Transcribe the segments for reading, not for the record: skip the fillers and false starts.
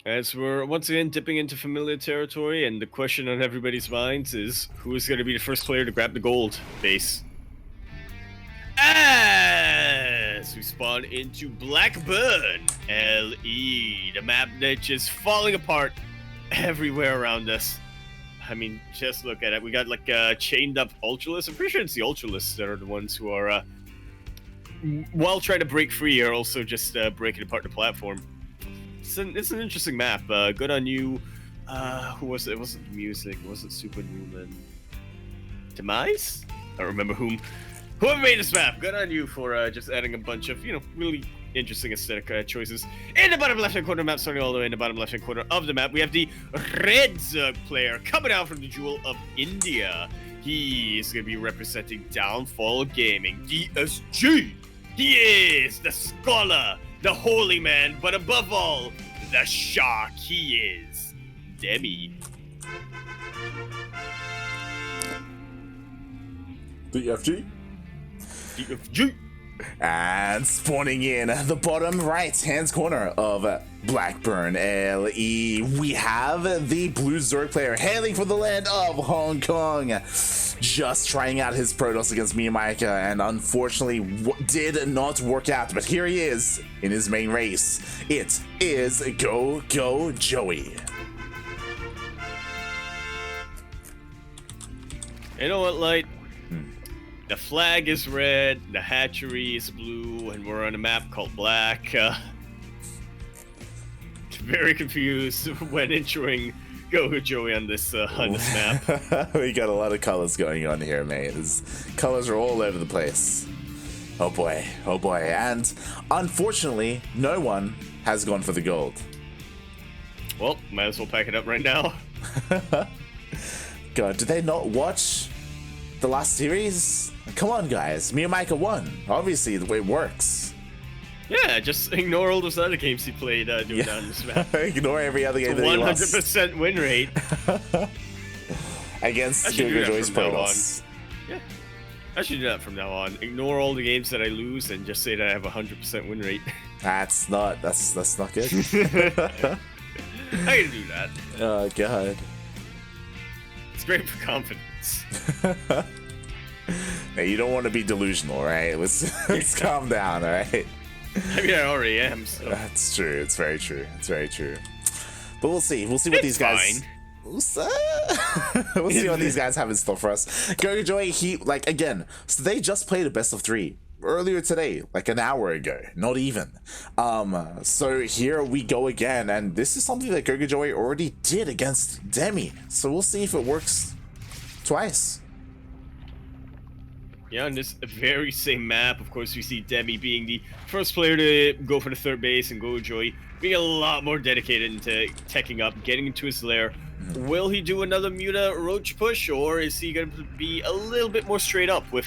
As we're once again dipping into familiar territory, and the question on everybody's minds is who is going to be the first player to grab the gold base? As we spawn into Blackburn LE, the map that is falling apart everywhere around us. I mean, just look at it. We got like chained up Ultralists. I'm pretty sure it's the Ultralists that are the ones who are, while trying to break free, are also just breaking apart the platform. It's an interesting map. Good on you. Who was it? It wasn't music. It wasn't Superhuman. Demise? I don't remember whom. Whoever made this map, good on you for just adding a bunch of, really interesting aesthetic choices. In the bottom left-hand corner of the map, starting all the way in the bottom left-hand corner of the map, we have the Red Zerg player coming out from the Jewel of India. He is going to be representing Downfall Gaming, DSG. He is the scholar, the holy man, but above all, the shark. He is Demi. DFG. DFG. And spawning in the bottom right-hand corner of Blackburn LE, we have the Blue Zerg player hailing from the land of Hong Kong, just trying out his Protoss against Miyamika, and unfortunately did not work out, but here he is in his main race. It is GogojOey. You know what, Light? The flag is red, the hatchery is blue, and we're on a map called black. Very confused when entering GogojOey on this map. We got a lot of colors going on here, mate. Colors are all over the place. Oh boy, and unfortunately, no one has gone for the gold. Well, might as well pack it up right now. God, did they not watch the last series? Come on, guys. Miyamika won. Obviously, the way it works. Yeah, just ignore all those other games he played doing on this map. Ignore every other game that he lost. 100% win rate. Against GogojOey's Protoss. Yeah. I should do that from now on. Ignore all the games that I lose and just say that I have a 100% win rate. That's not good. I can do that. Oh, God. It's great for confidence. Hey, you don't want to be delusional, right? Let's calm down, all right? I mean, I already am, so. That's true. It's very true. But we'll see. We'll see what these guys... We'll see what these guys have in store for us. GogojOey, again, so they just played a best of 3 earlier today, like an hour ago, not even. So here we go again, and this is something that GogojOey already did against Demi. So we'll see if it works twice. Yeah, on this very same map, of course, we see Demi being the first player to go for the third base, and GogojOey being a lot more dedicated into teching up, getting into his lair. Will he do another Muta Roach push, or is he going to be a little bit more straight up with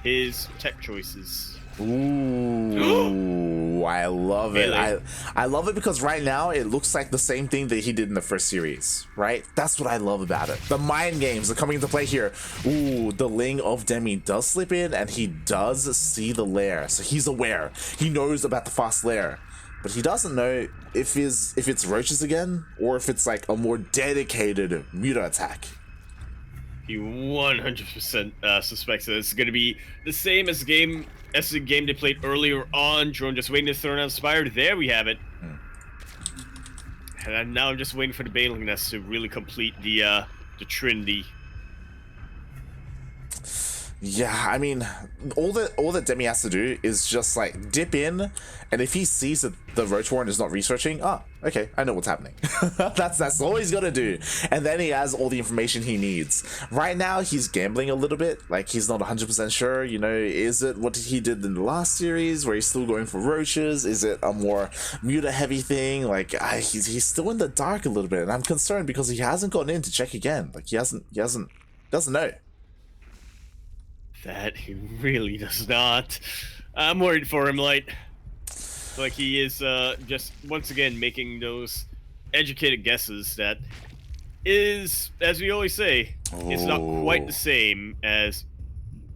his tech choices? Ooh, I love it. Really? I love it because right now it looks like the same thing that he did in the first series, right? That's what I love about it. The mind games are coming into play here. Ooh, the Ling of Demi does slip in, and he does see the lair, so he's aware. He knows about the fast lair, but he doesn't know if it's roaches again, or if it's like a more dedicated Muta attack. He 100% suspects that it's going to be the same as the game they played earlier on. Drone just waiting to throw down Inspired. There we have it. And now I'm just waiting for the Bailing Nest to really complete the Trinity. Yeah, I mean, all that Demi has to do is just like dip in, and if he sees that the Roach Warren is not researching, okay, I know what's happening. that's all he's gonna do, and then he has all the information he needs. Right now, he's gambling a little bit, like he's not 100% sure. Is it what he did in the last series, where he's still going for roaches? Is it a more Muta heavy thing? Like he's still in the dark a little bit, and I'm concerned because he hasn't gotten in to check again. Like he doesn't know. That he really does not. I'm worried for him, Light. Like he is just once again making those educated guesses that is, as we always say, it's not quite the same as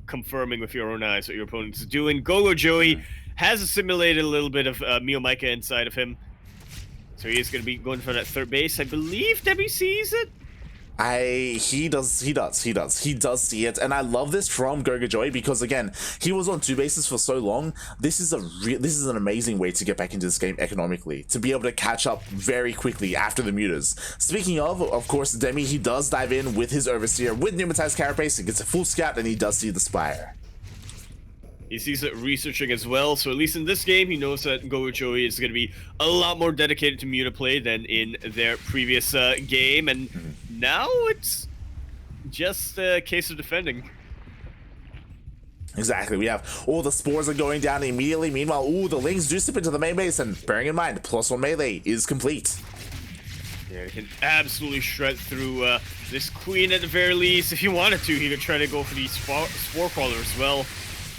confirming with your own eyes what your opponent is doing. GogojOey has assimilated a little bit of Miyamika inside of him. So he is going to be going for that third base. I believe Demi sees it. He does see it, and I love this from GogojOey because again, he was on 2 bases for so long. This is an amazing way to get back into this game economically, to be able to catch up very quickly after the mutas. Speaking of course, Demi, he does dive in with his Overseer with Pneumatized Carapace. He gets a full scout, and he does see the Spire. He sees it researching as well, so at least in this game, he knows that GogojOey is going to be a lot more dedicated to muta play than in their previous game, and now it's just a case of defending. Exactly, we have all the spores are going down immediately. Meanwhile, the Lings do slip into the main base, and bearing in mind, +1 melee is complete. Yeah, he can absolutely shred through this queen at the very least. If he wanted to, he could try to go for the spore crawler as well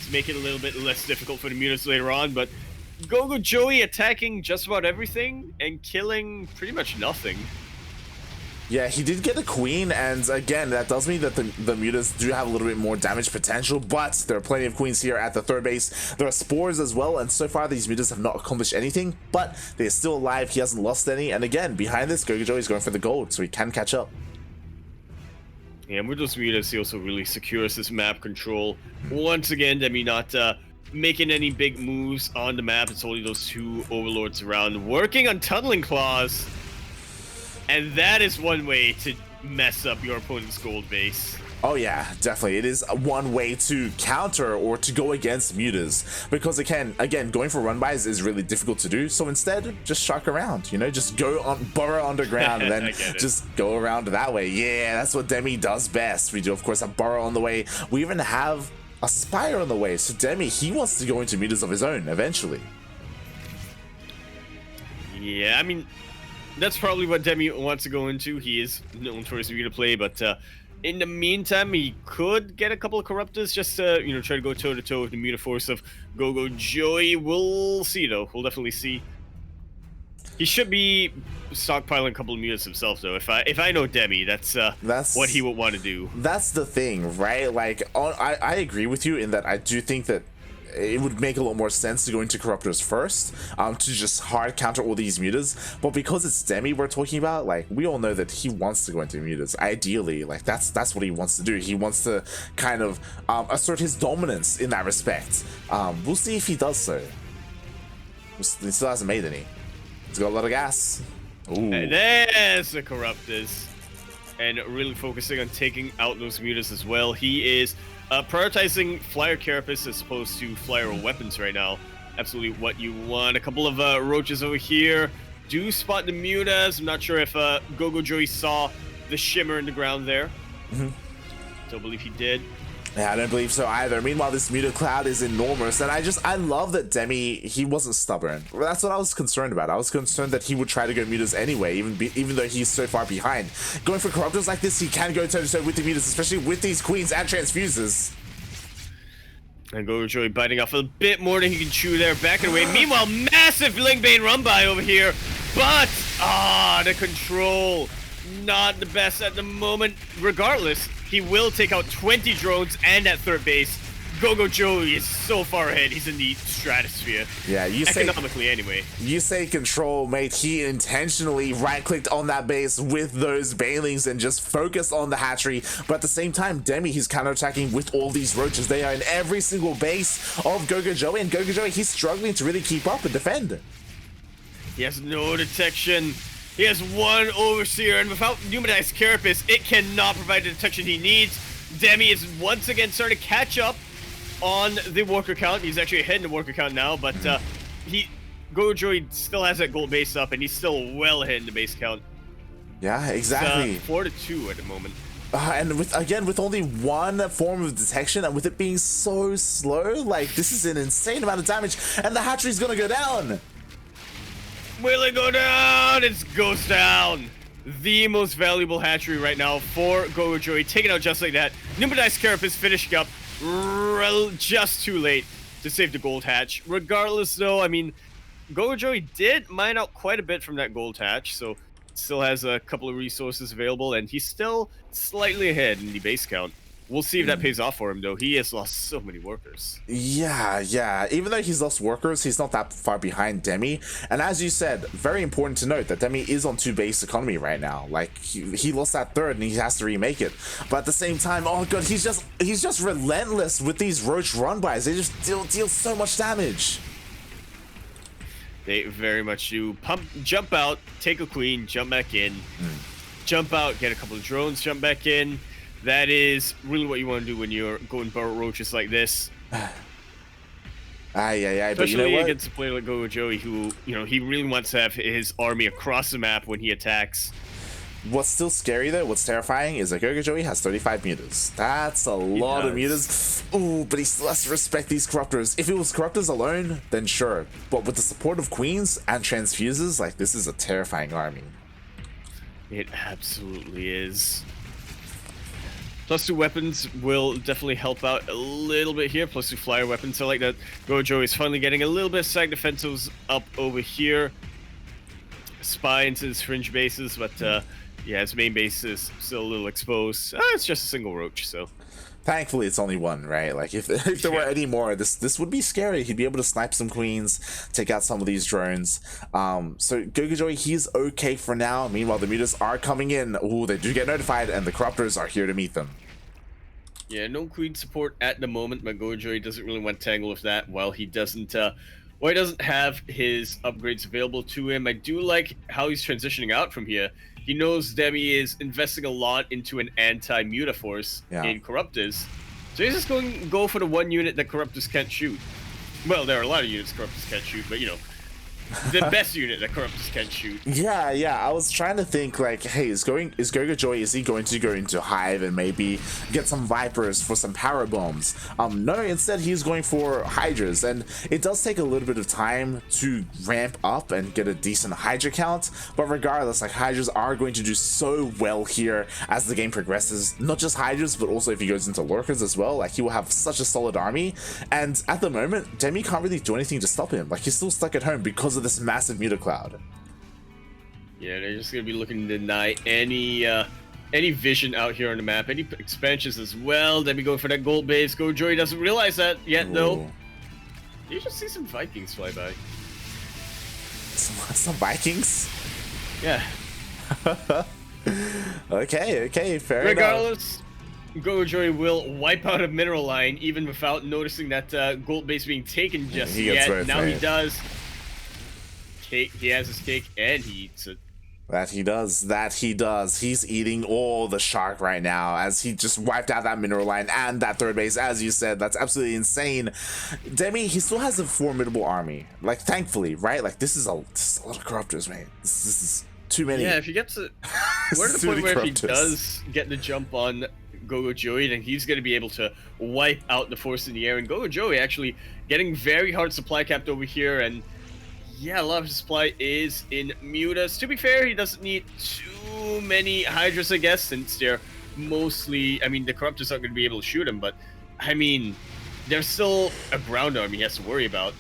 to make it a little bit less difficult for the mutas later on, but GogojOey attacking just about everything and killing pretty much nothing. Yeah, he did get a queen, and again, that does mean that the mutas do have a little bit more damage potential, but there are plenty of queens here at the third base. There are spores as well, and so far these mutas have not accomplished anything, but they're still alive. He hasn't lost any, and again, behind this, GogojOey is going for the gold, so he can catch up. Yeah, and with those mutas, he also really secures this map control. Once again, Demi not making any big moves on the map. It's only those 2 overlords around, working on tunneling claws. And that is one way to mess up your opponent's gold base. Oh yeah, definitely. It is one way to counter or to go against mutas, because again, going for run buys is really difficult to do. So instead, just shark around, just go on, burrow underground, and then just go around that way. Yeah, that's what Demi does best. We do, of course, a burrow on the way. We even have a Spire on the way. So Demi, he wants to go into mutas of his own eventually. Yeah, I mean, that's probably what Demi wants to go into. He is known for his muta play, but in the meantime, he could get a couple of Corruptors just to, try to go toe-to-toe with the muta force of GogojOey. We'll see, though. We'll definitely see. He should be stockpiling a couple of mutas himself, though. If I know Demi, that's what he would want to do. That's the thing, right? Like, I agree with you in that I do think that it would make a lot more sense to go into Corruptors first, to just hard counter all these mutas. But because it's Demi we're talking about, like, we all know that he wants to go into mutas. Ideally, like, that's what he wants to do. He wants to kind of assert his dominance in that respect. We'll see if he does so. He still hasn't made any. He's got a lot of gas. Ooh. And there's the Corruptors. And really focusing on taking out those mutas as well. He is prioritizing Flyer Carapace as opposed to Flyer weapons right now. Absolutely what you want. A couple of roaches over here do spot the mutas. I'm not sure if GogojOey saw the shimmer in the ground there. Don't believe he did. Yeah, I don't believe so either. Meanwhile, this muta cloud is enormous, and I love that Demi, he wasn't stubborn. That's what I was concerned about. I was concerned that he would try to go mutas anyway, even though he's so far behind. Going for Corruptors like this, he can go toe-to-toe with the mutas, especially with these queens and transfuses. And GogojOey biting off a bit more than he can chew there, backing away. Meanwhile, massive Lingbane run-by over here, but, the control, not the best at the moment. Regardless, he will take out 20 drones and at third base. GogojOey is so far ahead. He's in the stratosphere. Yeah, economically anyway. You say control, mate. He intentionally right-clicked on that base with those Banelings and just focused on the hatchery. But at the same time, Demi, he's counterattacking with all these roaches. They are in every single base of GogojOey, and GogojOey, he's struggling to really keep up and defend. He has no detection. He has one Overseer, and without Pneumatized Carapace, it cannot provide the detection he needs. Demi is once again starting to catch up on the worker count. He's actually ahead in the worker count now, but GogojOey still has that gold base up, and he's still well ahead in the base count. Yeah, exactly. 4-2 at the moment. And with only one form of detection, and with it being so slow, like, this is an insane amount of damage, and the hatchery's gonna go down. Will it go down? It's Ghost down. The most valuable hatchery right now for GogojOey. Taken out just like that. Pneumatized Carapace finishing up just too late to save the gold hatch. Regardless, though, I mean, GogojOey did mine out quite a bit from that gold hatch, so still has a couple of resources available, and he's still slightly ahead in the base count. We'll see if that pays off for him, though. He has lost so many workers. Yeah. Even though he's lost workers, he's not that far behind Demi. And as you said, very important to note that Demi is on 2 base economy right now. Like, he lost that third and he has to remake it. But at the same time, oh god, he's just relentless with these Roach run-bys. They just deal so much damage. They very much do. Jump out, take a queen, jump back in. Jump out, get a couple of drones, jump back in. That is really what you want to do when you're going barrel roaches like this. But you know Especially what? against a player like GogojOey, who, you know, he really wants to have his army across the map when he attacks. What's still scary though, what's terrifying, is that GogojOey has 35 meters. That's a lot of meters. Ooh, but he still has to respect these corruptors. If it was corruptors alone, then sure. But with the support of queens and transfuses, like, this is a terrifying army. It absolutely is. +2 weapons will definitely help out a little bit here. +2 flyer weapons. I like that GogojOey is finally getting a little bit of side defensives up over here. Spy into his fringe bases, but yeah, his main base is still a little exposed. It's just a single roach, so. Thankfully, it's only one, right? Like, if there were any more, this would be scary. He'd be able to snipe some queens, take out some of these drones. So GogojOey, he's okay for now. Meanwhile, the mutas are coming in. Ooh, they do get notified, and the corruptors are here to meet them. Yeah, no queen support at the moment, but GogojOey doesn't really want to tangle with that while he doesn't have his upgrades available to him. I do like how he's transitioning out from here. He knows Demi is investing a lot into an anti-muta force in Corruptors. So he's just going to go for the one unit that Corruptors can't shoot. Well, there are a lot of units Corruptors can't shoot, but you know, the best unit that Corruptors can't shoot. Yeah. I was trying to think, like, hey, is GogojOey, is he going to go into Hive and maybe get some Vipers for some power bombs? No, instead he's going for Hydras, and it does take a little bit of time to ramp up and get a decent Hydra count, but regardless, like, Hydras are going to do so well here as the game progresses. Not just Hydras, but also if he goes into Lurkers as well. Like, he will have such a solid army, and at the moment, Demi can't really do anything to stop him. Like, he's still stuck at home because of this massive muta cloud. Yeah, they're just gonna be looking to deny any vision out here on the map, any expansions as well. Then we go for that gold base. GogojOey doesn't realize that yet, though. You just see some Vikings fly by. Some Vikings? Yeah. Okay, fair enough. Regardless, GogojOey will wipe out a mineral line even without noticing that gold base being taken just yet. Now he does. He has his cake and he eats it. That he does. He's eating all the shark right now as he just wiped out that mineral line and that third base, as you said. That's absolutely insane. Demi, he still has a formidable army. Like, thankfully, right? Like, this is a lot of corruptors, man. This is too many. Yeah, if he gets it, we're at the point where if he does get the jump on GogojOey, then he's going to be able to wipe out the force in the air. And GogojOey actually getting very hard supply capped over here, and yeah, a lot of his supply is in mutas. To be fair, he doesn't need too many Hydras, I guess, since they're mostly, I mean, the Corruptors aren't going to be able to shoot him, but, I mean, there's still a ground army he has to worry about.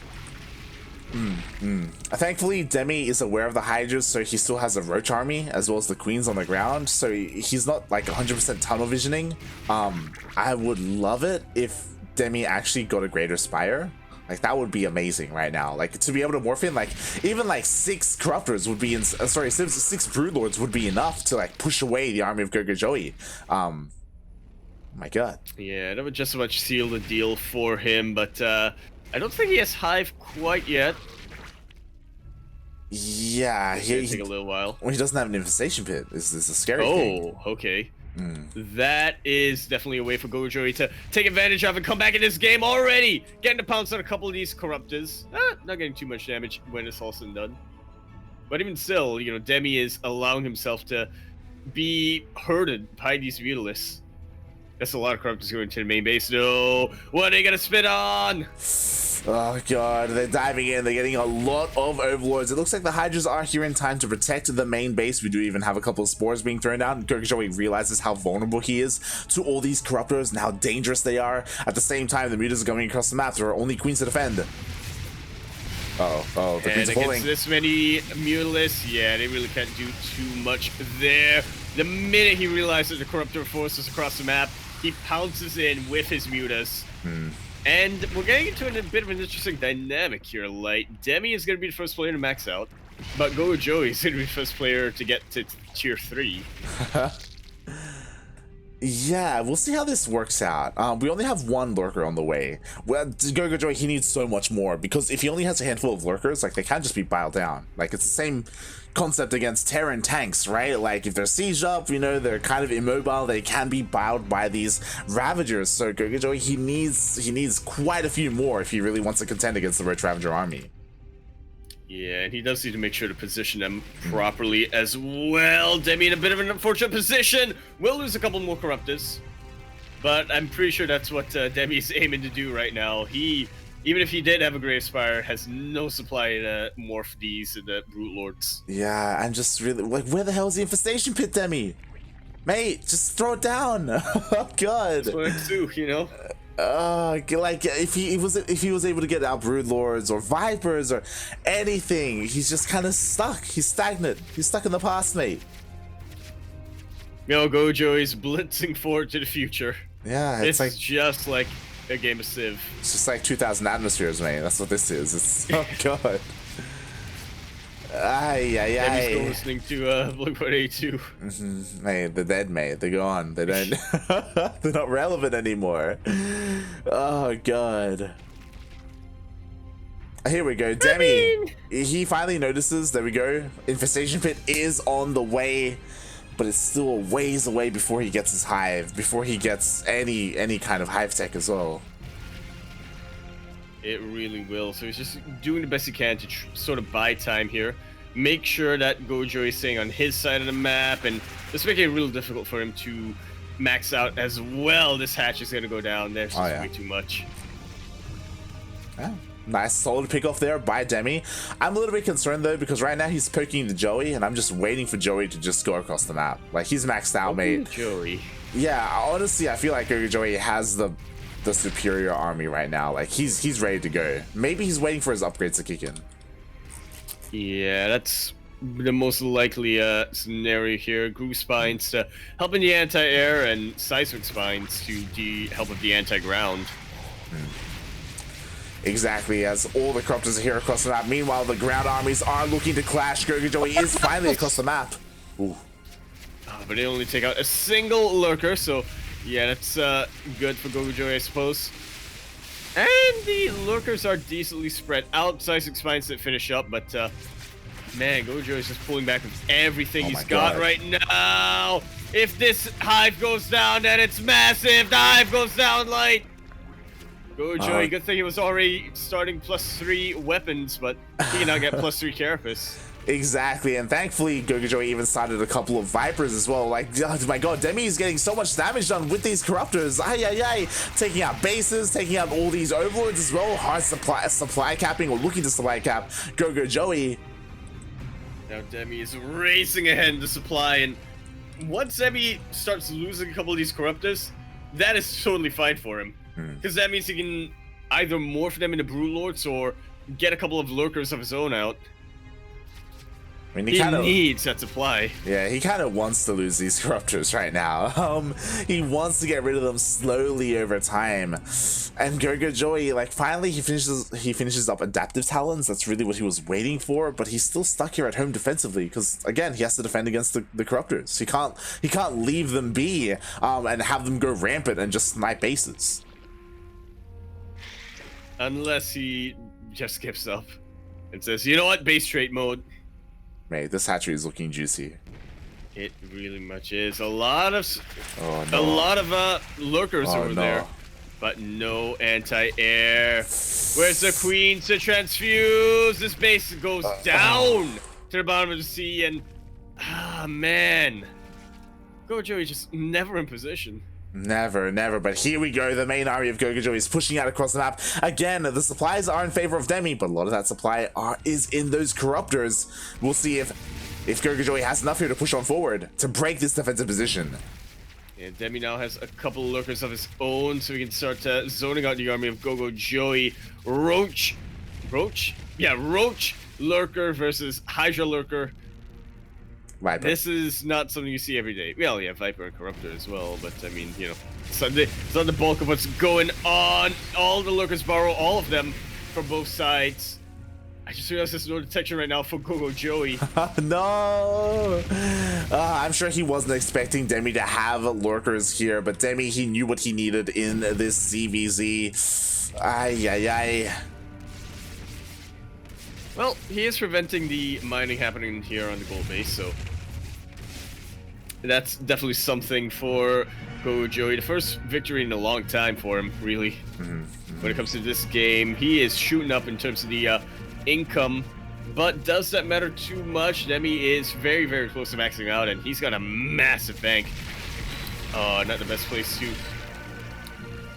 Thankfully, Demi is aware of the Hydras, so he still has a Roach army, as well as the Queens on the ground, so he's not, like, 100% tunnel visioning. I would love it if Demi actually got a Greater Spire. Like, that would be amazing right now. Like, to be able to morph in, like, even, like, 6 Corruptors would be, 6 Broodlords would be enough to, like, push away the army of GogojOey. My god. Yeah, that would just much seal the deal for him, but, I don't think he has Hive quite yet. Yeah, It's take a little while. Well, he doesn't have an infestation pit. This is a scary thing. Oh, okay. That is definitely a way for GogojOey to take advantage of and come back in this game already. Getting to pounce on a couple of these Corruptors. Not getting too much damage when it's all said and done. But even still, you know, Demi is allowing himself to be herded by these Mutalists. That's a lot of Corruptors going to the main base. No, what are they gonna spit on? Oh god, they're diving in, they're getting a lot of overlords. It looks like the Hydras are here in time to protect the main base. We do even have a couple of spores being thrown out, and GogojOey realizes how vulnerable he is to all these Corruptors and how dangerous they are. At the same time, the mutas are going across the map. There are only Queens to defend. The Queens are falling. Against this many Mutalists, yeah, they really can't do too much there. The minute he realizes the Corruptor force is across the map, he pounces in with his mutas. And we're getting into a bit of an interesting dynamic here. Like, Demi is going to be the first player to max out, but GogojOey is going to be the first player to get to tier 3. Yeah, we'll see how this works out. We only have one lurker on the way. Well, GogojOey, he needs so much more, because if he only has a handful of lurkers, like, they can't just be biled down. Like, it's the same concept against Terran tanks, right? Like, if they're sieged up, you know, they're kind of immobile, they can be biled by these Ravagers. So GogojOey, he needs quite a few more if he really wants to contend against the Roach Ravager army. Yeah, and he does need to make sure to position them properly as well. Demi in a bit of an unfortunate position. Will lose a couple more Corruptors, but I'm pretty sure that's what Demi's aiming to do right now. He, even if he did have a Grave Spire, has no supply to morph these into Brute Lords. Yeah, I'm just really, like, where the hell is the Infestation Pit, Demi? Mate, just throw it down. Oh, God. That's what I do, you know? Like, if he was able to get out Brood Lords or Vipers or anything, he's just kind of stuck. He's stagnant. He's stuck in the past, mate. You know, GogojOey's blitzing forward to the future. Yeah, it's like just like a game of Civ. It's just like 2,000 atmospheres, mate. That's what this is. It's oh god. Demi's still listening to Blink-182. Mate, they're dead, mate. They're gone. They don't. They're not relevant anymore. Oh god. Here we go, Demi. He finally notices. There we go. Infestation Pit is on the way, but it's still a ways away before he gets his hive. Before he gets any kind of hive tech as well. It really will. So he's just doing the best he can to sort of buy time here. Make sure that GogojOey is staying on his side of the map, and it's making it real difficult for him to max out as well. This hatch is going to go down. There's just way too much. Yeah. Nice solid pick off there by Demi. I'm a little bit concerned though, because right now he's poking the Joey, and I'm just waiting for Joey to just go across the map. Like, he's maxed out, mate. Joey. Yeah, honestly, I feel like GogojOey has the superior army right now. Like, he's ready to go. Maybe he's waiting for his upgrades to kick in. Yeah, that's the most likely scenario here. Groove Spines to help in the anti-air, and Seismic Spines to the help of the anti-ground. Exactly, as all the Corruptors are here across the map. Meanwhile, the ground armies are looking to clash. GogojOey is finally across the map. Ooh. But they only take out a single lurker, so yeah, that's good for GogojOey, I suppose. And the lurkers are decently spread out. Seismic Spines that finish up, but man, GogojOey is just pulling back with everything he's got right now. If this hive goes down, then it's massive. The hive goes down light. GogojOey, good thing he was already starting +3 weapons, but he can now get +3 Carapace. Exactly, and thankfully GogojOey even started a couple of Vipers as well. Like, oh my god, Demi is getting so much damage done with these Corruptors. Taking out bases, taking out all these Overlords as well. Hard supply capping, or looking to supply cap GogojOey. Now Demi is racing ahead in the supply, and once Demi starts losing a couple of these Corruptors, that is totally fine for him. Because that means he can either morph them into Brood Lords or get a couple of lurkers of his own out. I mean, he needs that supply. Yeah, he kind of wants to lose these Corruptors right now. He wants to get rid of them slowly over time. And GogojOey, like, finally he finishes up Adaptive Talons. That's really what he was waiting for, but he's still stuck here at home defensively, because again, he has to defend against the Corruptors. He can't leave them be and have them go rampant and just snipe bases. Unless he just gives up and says, you know what, base trait mode. Mate, this hatchery is looking juicy. It really much is. A lot of lurkers over there, but no anti-air. Where's the queen to transfuse? This base goes down to the bottom of the sea, and man, GogojOey just never in position. Never, but here we go. The main army of GogojOey is pushing out across the map. Again, the supplies are in favor of Demi, but a lot of that supply is in those Corruptors. We'll see if GogojOey has enough here to push on forward to break this defensive position. Yeah, Demi now has a couple of lurkers of his own, so we can start zoning out the army of GogojOey. Roach lurker versus Hydra lurker. Viper. This is not something you see every day. Well, yeah, Viper and Corruptor as well, but I mean, you know, it's not the bulk of what's going on. All the lurkers borrow all of them from both sides. I just realized there's no detection right now for GogojOey. No! I'm sure he wasn't expecting Demi to have lurkers here, but Demi, he knew what he needed in this ZvZ. Ay, ay, ay. Well, he is preventing the mining happening here on the gold base, so that's definitely something for GogojOey. The first victory in a long time for him, really. When it comes to this game, he is shooting up in terms of the income, but does that matter too much? Demi is very, very close to maxing out, and he's got a massive bank. Not the best place to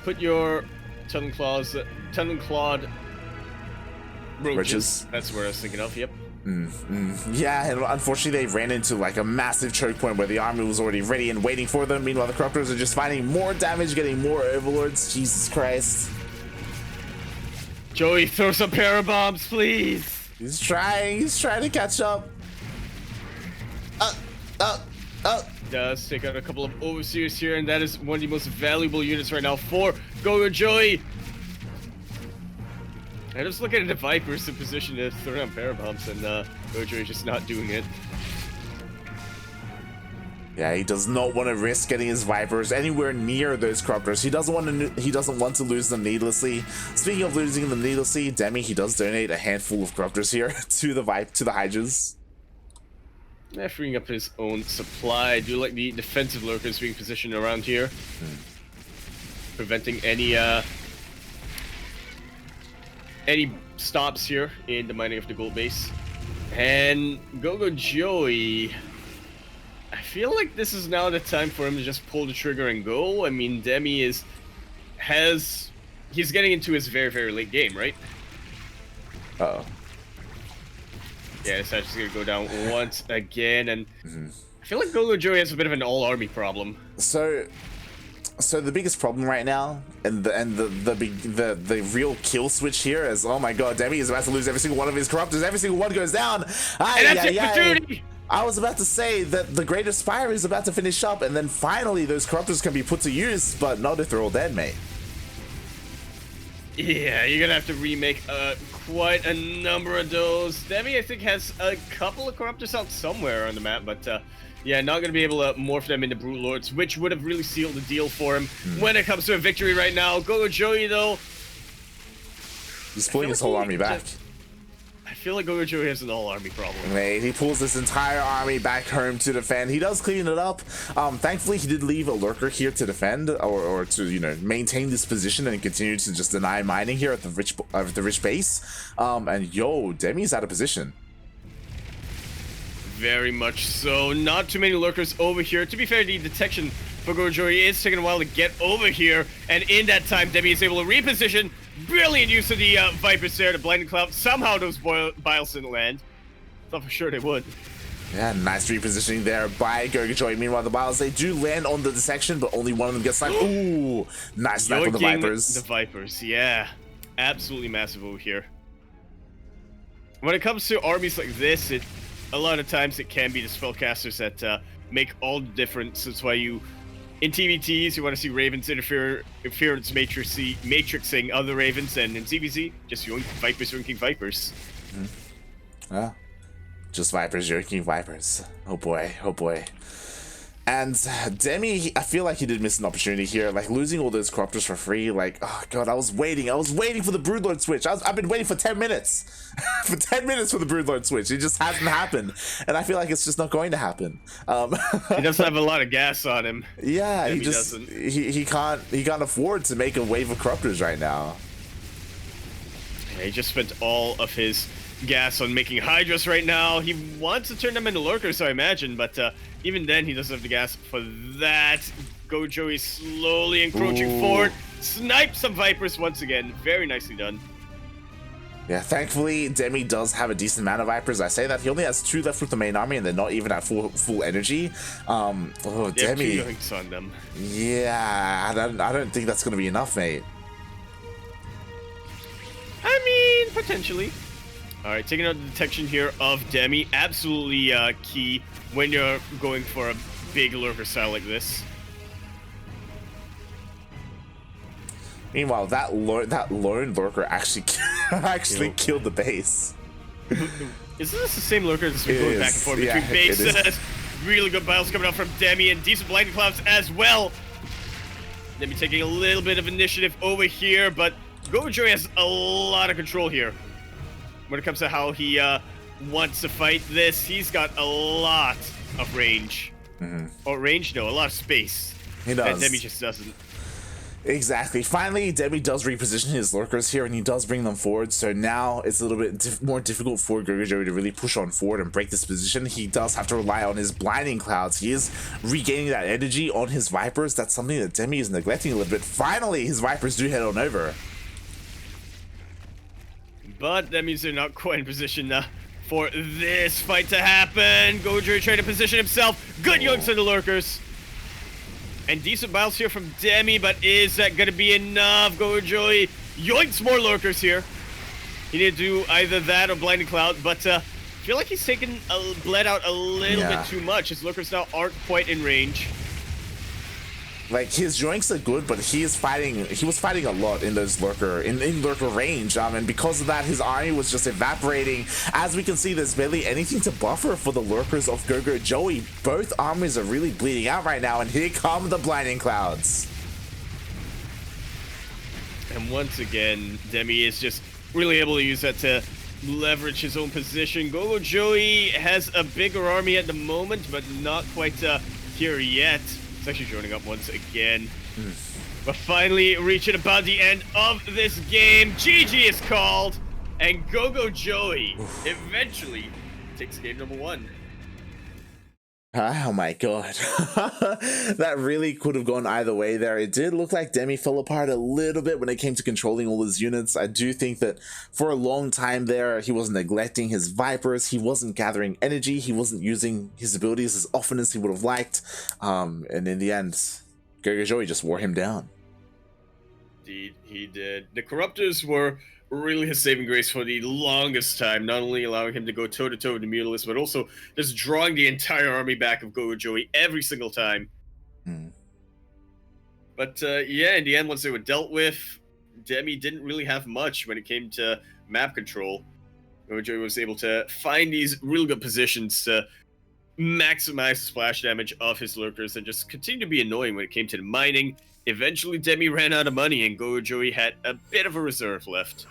put your tunneling clawed roaches. That's where I was thinking of. Yep. Yeah, and unfortunately they ran into like a massive choke point where the army was already ready and waiting for them. Meanwhile, the Corruptors are just finding more damage, getting more overlords. Jesus Christ. Joey, throw some parabombs, please. He's trying to catch up. Does take out a couple of overseers here, and that is one of the most valuable units right now for GogojOey. I just look at the Vipers in position to throw down parabombs, and GogojOey just not doing it. Yeah, he does not want to risk getting his Vipers anywhere near those Corruptors. He doesn't want to lose them needlessly. Speaking of losing them needlessly, Demi, he does donate a handful of Corruptors here to the Hydras. Yeah, freeing up his own supply. I do like the defensive lurkers being positioned around here, preventing any stops here in the mining of the gold base. And GogojOey, I feel like this is now the time for him to just pull the trigger and go. I mean, Demi he's getting into his very, very late game, right? Uh-oh. Yeah, it's actually gonna go down once again, and I feel like GogojOey has a bit of an all-army problem. So the biggest problem right now, and the real kill switch here is, oh my god, Demi is about to lose every single one of his Corruptors. Every single one goes down. And that's it for duty! I was about to say that the Great Aspire is about to finish up, and then finally those Corruptors can be put to use, but not if they're all dead, mate. Yeah, you're gonna have to remake quite a number of those. Demi, I think, has a couple of Corruptors out somewhere on the map, but yeah, not gonna be able to morph them into Brute Lords, which would have really sealed the deal for him when it comes to a victory right now. GogojOey, though, he's pulling his whole army back. I feel like GogojOey has an all-army problem. Mate, he pulls this entire army back home to defend. He does clean it up. Thankfully, he did leave a lurker here to defend, or to, you know, maintain this position and continue to just deny mining here at the rich base. And yo, Demi's out of position. Very much so. Not too many lurkers over here. To be fair, the detection for GogojOey is taking a while to get over here, and in that time, Demi is able to reposition. Brilliant use of the Vipers there to Blinding Cloud. Somehow those Biles didn't land. Thought for sure they would. Yeah, nice repositioning there by GogojOey. Meanwhile, the Biles, they do land on the dissection, but only one of them gets sniped. Ooh, nice snipe on the Vipers. The Vipers, yeah. Absolutely massive over here. When it comes to armies like this, a lot of times it can be the spellcasters that make all the difference. That's why in TVTs, you want to see Ravens interference matrixing other Ravens, and in ZvZ, just yoink Vipers yoinking Vipers. Yeah, just Vipers yoinking Vipers. Oh boy, oh boy. And Demi, I feel like he did miss an opportunity here, like losing all those Corruptors for free. Like, oh god, I was waiting for the Broodlord switch. I've been waiting for 10 minutes, for 10 minutes for the Broodlord switch. It just hasn't happened, and I feel like it's just not going to happen. He doesn't have a lot of gas on him. Yeah, he can't afford to make a wave of Corruptors right now. Yeah, he just spent all of his gas on making Hydras right now. He wants to turn them into lurkers, I imagine, but even then he doesn't have the gas for that. GogojOey slowly encroaching forward. Snipe some Vipers once again. Very nicely done. Yeah, thankfully Demi does have a decent amount of Vipers. I say that he only has 2 left with the main army, and they're not even at full energy. Oh, Demi. 2 yoinks on them. Yeah, I don't think that's gonna be enough, mate. I mean, potentially. All right, taking out the detection here of Demi. Absolutely key when you're going for a big lurker style like this. Meanwhile, that lone lurker actually killed the base. Is this the same lurker that's been going back and forth between bases? Really good battles coming out from Demi and decent blinding clouds as well. Demi taking a little bit of initiative over here, but GogojOey has a lot of control here. When it comes to how he wants to fight this, he's got a lot of range. Or range? No, a lot of space. He does. And Demi just doesn't. Exactly. Finally, Demi does reposition his lurkers here, and he does bring them forward. So now it's a little bit more difficult for GogojOey to really push on forward and break this position. He does have to rely on his blinding clouds. He is regaining that energy on his Vipers. That's something that Demi is neglecting a little bit. Finally, his Vipers do head on over. But that means they're not quite in position for this fight to happen. GogojOey trying to position himself. Good yoinks on the lurkers. And decent battles here from Demi, but is that going to be enough? GogojOey yoinks more lurkers here. He need to do either that or Blinding Cloud, but I feel like he's bled out a little bit too much. His lurkers now aren't quite in range. Like, his joinks are good, but he was fighting a lot in those lurker range, and because of that, his army was just evaporating. As we can see, there's barely anything to buffer for the lurkers of GogojOey. Both armies are really bleeding out right now, and here come the blinding clouds. And once again, Demi is just really able to use that to leverage his own position. GogojOey has a bigger army at the moment, but not quite here yet. Actually joining up once again. But finally reaching about the end of this game. GG is called, and GogojOey eventually takes game number 1. Oh my god. That really could have gone either way there. It did look like Demi fell apart a little bit when it came to controlling all his units. I do think that for a long time there, he was neglecting his Vipers. He wasn't gathering energy. He wasn't using his abilities as often as he would have liked. And in the end, GogojOey just wore him down. Indeed, he did. The Corruptors were really his saving grace for the longest time, not only allowing him to go toe-to-toe with the Mutalisk, but also just drawing the entire army back of GogojOey every single time. But yeah, in the end, once they were dealt with, Demi didn't really have much when it came to map control. GogojOey was able to find these real good positions to maximize the splash damage of his lurkers and just continue to be annoying when it came to the mining. Eventually, Demi ran out of money, and GogojOey had a bit of a reserve left.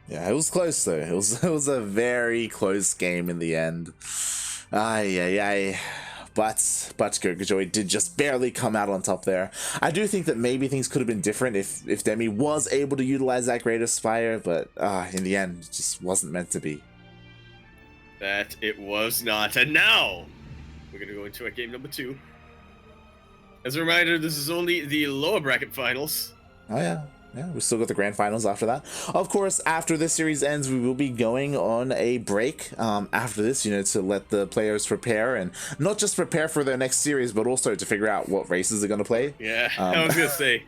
Yeah, it was close though. It was a very close game in the end. But GogojOey did just barely come out on top there. I do think that maybe things could have been different if Demi was able to utilize that Greatest Fire, but in the end, it just wasn't meant to be. That it was not. And now, we're going to go into game number 2. As a reminder, this is only the lower bracket finals. Oh yeah. Yeah, we still got the grand finals after that. Of course, after this series ends, we will be going on a break after this, to let the players prepare, and not just prepare for their next series, but also to figure out what races they're going to play. Yeah, I was going to say.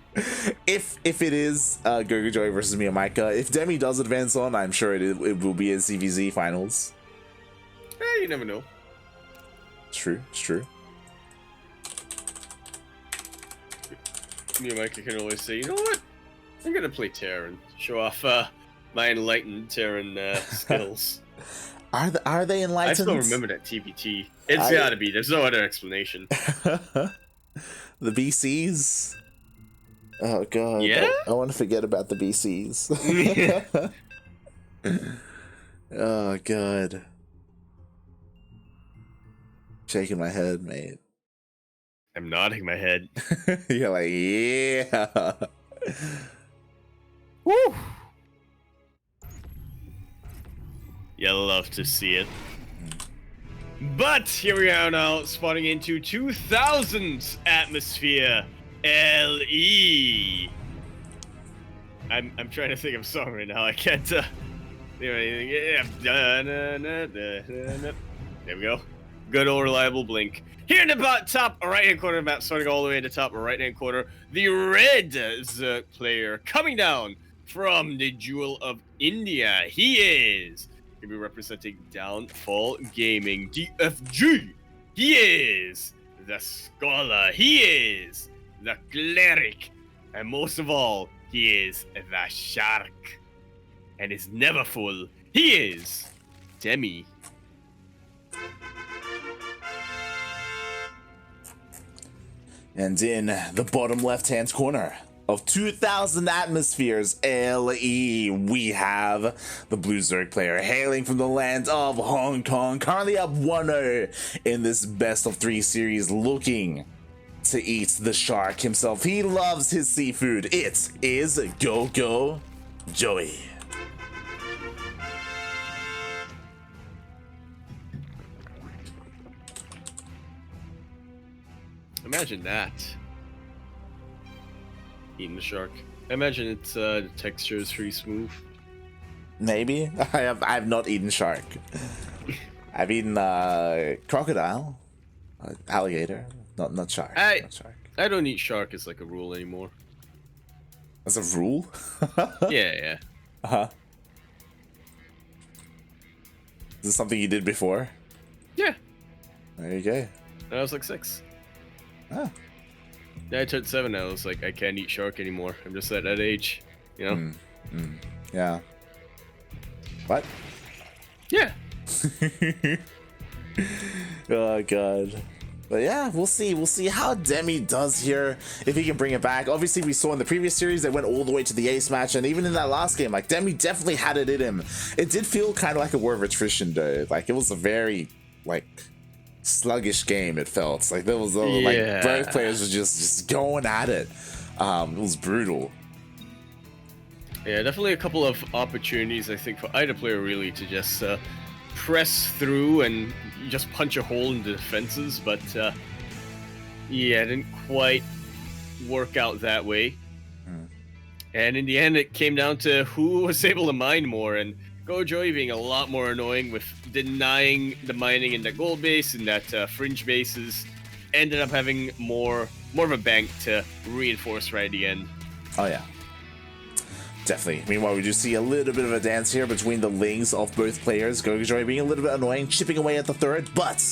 If it is GogojOey versus me and Micah, if Demi does advance on, I'm sure it will be a ZvZ finals. You never know. It's true, it's true. Me and Micah can always say, you know what? I'm gonna play Terran, show off my enlightened Terran skills. Are they enlightened? I still remember that TBT. It's gotta be. There's no other explanation. The BCs. Oh god. Yeah. I want to forget about the BCs. Oh god. Shaking my head, mate. I'm nodding my head. You're like, yeah. Woo! You love to see it. But here we are now, spawning into 2000's atmosphere. LE. I'm trying to think of a song right now. I can't think of anything. There we go. Good old reliable blink. Here in the top right-hand corner of the map, starting all the way at the top right-hand corner, the red Zerg player coming down from the Jewel of India. He is going to be representing Downfall Gaming. DFG. He is the Scholar. He is the Cleric. And most of all, he is the Shark. And is never full. He is Demi. And in the bottom left-hand corner of 2,000 atmospheres LE, we have the Blue Zerg player hailing from the land of Hong Kong, currently up 1-0 in this best of 3 series, looking to eat the shark himself. He loves his seafood. It is GogojOey. Imagine that. Eating the shark. I imagine it's the texture is pretty smooth. Maybe. I have not eaten shark. I've eaten crocodile, alligator, not shark. Not shark. I don't eat shark as like a rule anymore. As a rule? Yeah. Uh-huh. Is this something you did before? Yeah. There you go. I was like 6. Ah. Then I turned 7. I was like, I can't eat shark anymore. I'm just at that age, you know? Yeah. What? Yeah. Oh god. But yeah, we'll see how Demi does here, if he can bring it back. Obviously, we saw in the previous series they went all the way to the ace match, and even in that last game, like, Demi definitely had it in him. It did feel kind of like a war of attrition though. Like, it was a very like sluggish game. It felt like there was like both players were just going at it. It was brutal. Yeah, definitely a couple of opportunities, I think, for either player really to just press through and just punch a hole in the defenses, but yeah, it didn't quite work out that way. And in the end, it came down to who was able to mine more, and GogojOey being a lot more annoying with denying the mining in that gold base and that fringe bases, ended up having more of a bank to reinforce right at the end. Oh yeah. Definitely. Meanwhile, we do see a little bit of a dance here between the lings of both players. GogojOey being a little bit annoying, chipping away at the third, but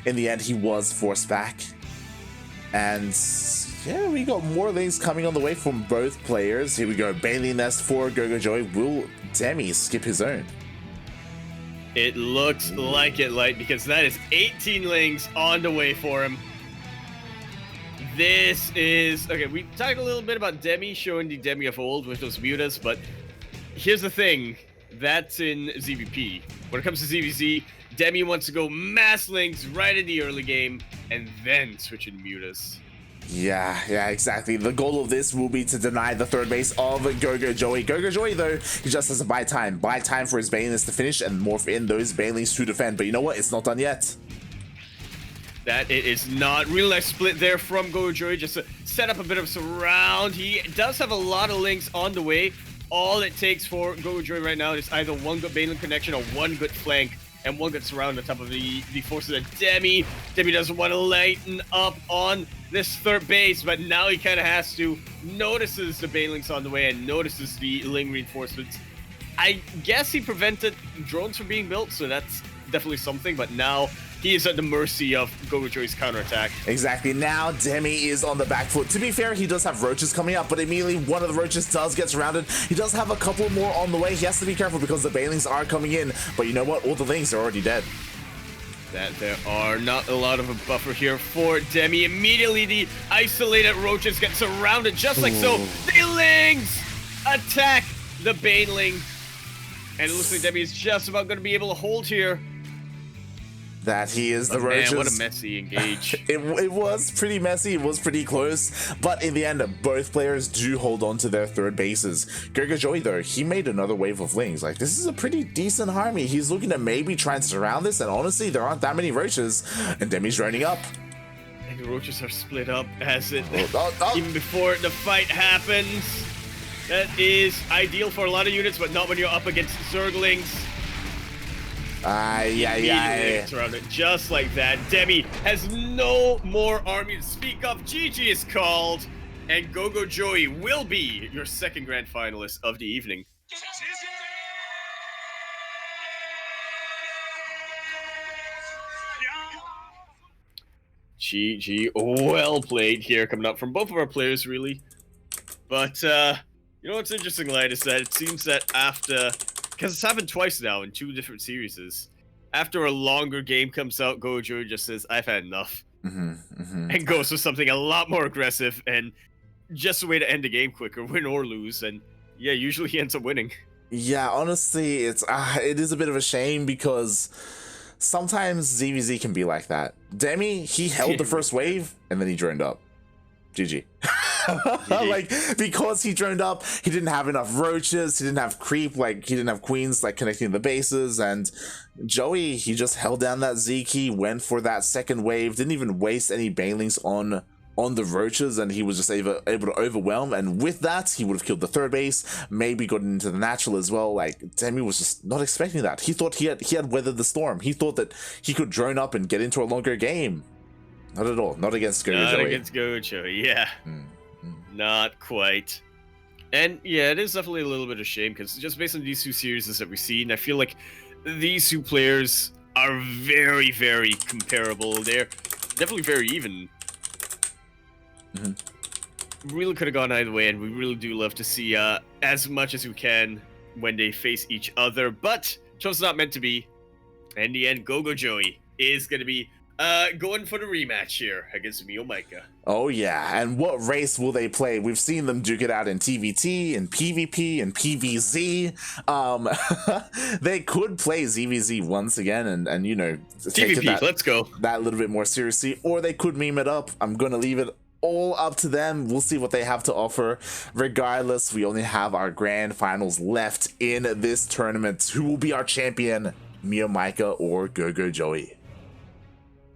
in the end, he was forced back. And yeah, we got more lings coming on the way from both players. Here we go. Bailey Nest for GogojOey. Will Demi skip his own? It looks like it, Light, because that is 18 lings on the way for him. This is... Okay, we talked a little bit about Demi, showing the Demi of old with those mutas, but here's the thing. That's in ZVP. When it comes to ZvZ, Demi wants to go mass links right in the early game, and then switch into mutas. Yeah, exactly. The goal of this will be to deny the third base of GogojOey. GogojOey, though, he just has to buy time. Buy time for his Banelings to finish and morph in those Banelings to defend. But you know what? It's not done yet. That it is not. Real nice split there from GogojOey, just to set up a bit of surround. He does have a lot of links on the way. All it takes for GogojOey right now is either one good Baneling connection or one good flank and one good surround on top of the forces of Demi. Demi doesn't want to lighten up on this third base, but now he kind of has to. Notices the Banelings on the way and notices the Ling reinforcements. I guess he prevented drones from being built, so that's definitely something, but now he is at the mercy of GogojOey's counterattack. Exactly. Now Demi is on the back foot. To be fair, he does have roaches coming up, but immediately one of the roaches does get surrounded. He does have a couple more on the way. He has to be careful because the Banelings are coming in, but you know what? All the Lings are already dead. That there are not a lot of a buffer here for Demi. Immediately the isolated roaches get surrounded just like so. The Lings attack the Baneling. And it looks like Demi is just about going to be able to hold here. That he is the roaches. Man, what a messy engage. it was pretty messy. It was pretty close. But in the end, both players do hold on to their third bases. GogojOey, though, he made another wave of Lings. Like, this is a pretty decent army. He's looking to maybe try and surround this. And honestly, there aren't that many roaches. And Demi's running up. And the roaches are split up as it... even before the fight happens. That is ideal for a lot of units, but not when you're up against Zerglings. Surrounded just like that. Demi has no more army to speak of. GG is called. And GogojOey will be your second grand finalist of the evening. GG, well played here, coming up from both of our players, really. But, you know what's interesting, Light, is that it seems that after... Because it's happened twice now in 2 different series. After a longer game comes out, GogojOey just says, I've had enough. And goes for something a lot more aggressive and just a way to end the game quicker, win or lose. And, yeah, usually he ends up winning. Yeah, honestly, it is a bit of a shame because... sometimes ZvZ can be like that. Demi, he held the first wave and then he droned up. GG. Like, because he droned up, he didn't have enough roaches, he didn't have creep, like, he didn't have queens, like, connecting the bases, and Joey, he just held down that Z key, went for that second wave, didn't even waste any banelings on the roaches, and he was just able to overwhelm, and with that, he would have killed the third base, maybe gotten into the natural as well. Like, Demi was just not expecting that. He thought he had weathered the storm. He thought that he could drone up and get into a longer game. Not at all. Not against GogojOey. Not against GogojOey, yeah. Not quite. And, yeah, it is definitely a little bit of shame, because just based on these 2 series that we've seen, I feel like these 2 players are very, very comparable. They're definitely very even. Really could have gone either way, and we really do love to see as much as we can when they face each other, but just not meant to be. In the end, GogojOey is going to be going for the rematch here against Mio-Micah. Oh yeah, and what race will they play? We've seen them duke it out in TVT, and PvP, and PvZ. They could play ZvZ once again and you know, take TVP, let's go. That little bit more seriously, or they could meme it up. I'm gonna leave it all up to them. We'll see what they have to offer. Regardless, we only have our grand finals left in this tournament. Who will be our champion, Mio-Micah or GogojOey?